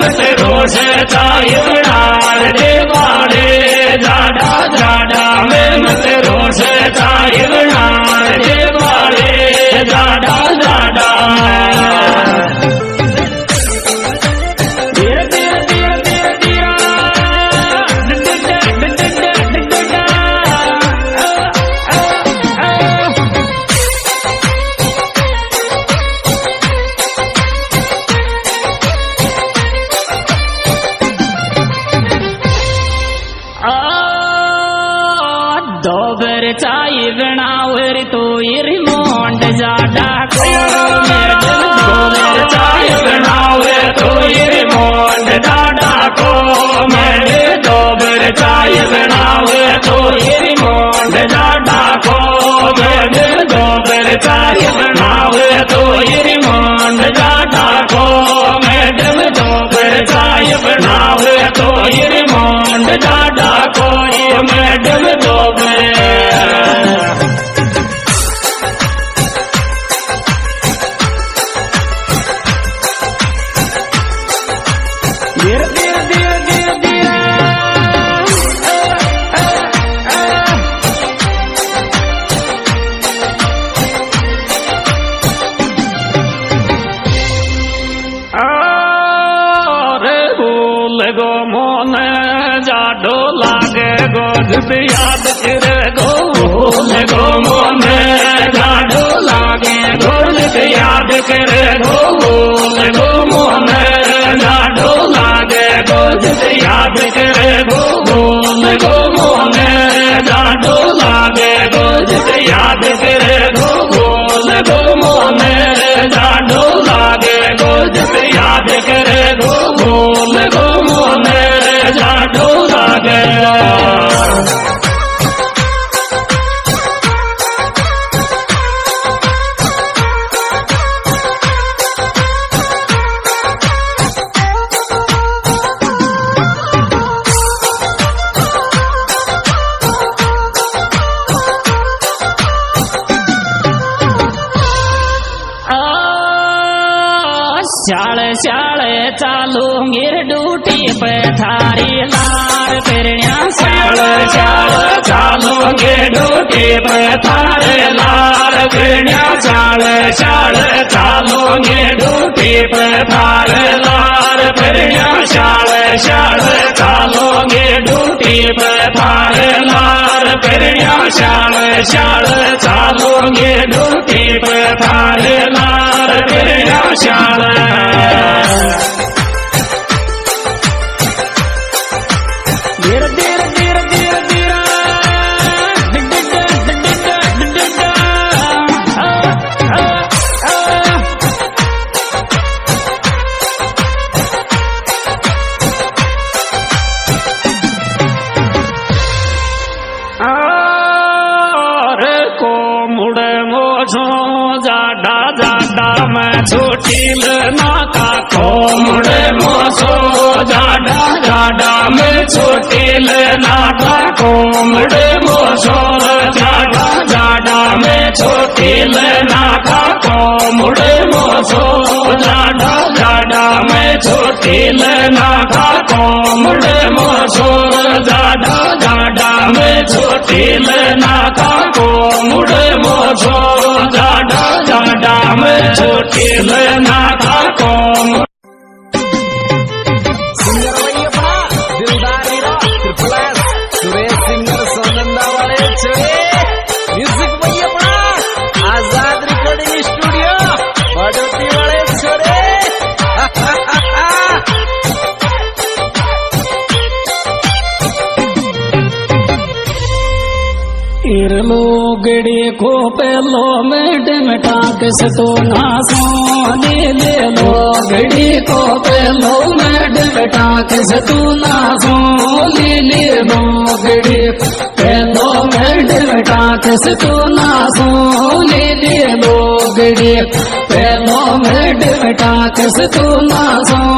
मत रोष चायवणार रे बाळे जाडा जाडा में मत रोष चायवणार रे बाळे जाडा जाडा दोबर चायवणार तो इरमोंड जाडा को दोबर चायवणार तो इरमोंड जाडा को मेरे दोबर चायवणार तो इरमोंड जाडा को मेरे दोबर चायवणार तो इरमोंड जाडा को मैडम दोबर चायवणार तो इरमोंड जाडा को मैडम दोबर गो मोन जाडो लागे गोद याद करे गो गो मोन जाडो लागे गोद याद करे गो मोन जाडो लागे गोद याद करे गो मोन जाडो लागे गोद याद करे गो मोन जाडो लागे गोद याद करे गो मोन जाडो लागे शाळे शाळे चालू गिर ड्यूटी पे थारी लार फिरण्या शाळे शाळे चालू गिर ड्यूटी पे थारे लार फिरण्या शाळे शाळे चालू गिर ड्यूटी पे थारे लार फिरण्या शाळे शाळे चालू गिर ड्यूटी पे थारे लार फिरण्या शाळे शाळे चालू गिर ड्यूटी पे थारे लार फिरण्या शाळे जाडा जाडा मैं छोटील नाका को मुड़े मोसो जाडा जाडा मैं छोटील नाका को मुड़े मोसो जाडा जाडा मैं छोटील नाका को मुड़े मोसो जाडा जाडा मैं छोटील नाका को मुड़े मोसो जाडा जाडा मैं छोटील नाका को मुड़े मोसो जाडा जाडा मैं छोटील नाका को आजाद रिकॉर्डिंग स्टूडियो बड़ोती वाले छोरे लोगड़ी को पेलो मैडम टाकस तो नासो ले लोगड़ी को पेलो मैडम टाकस तो नासो ले लोगड़ी पेलो मैडम टाकस तो नासो ले लोगड़ी पेलो मैडम टाकस तो नासो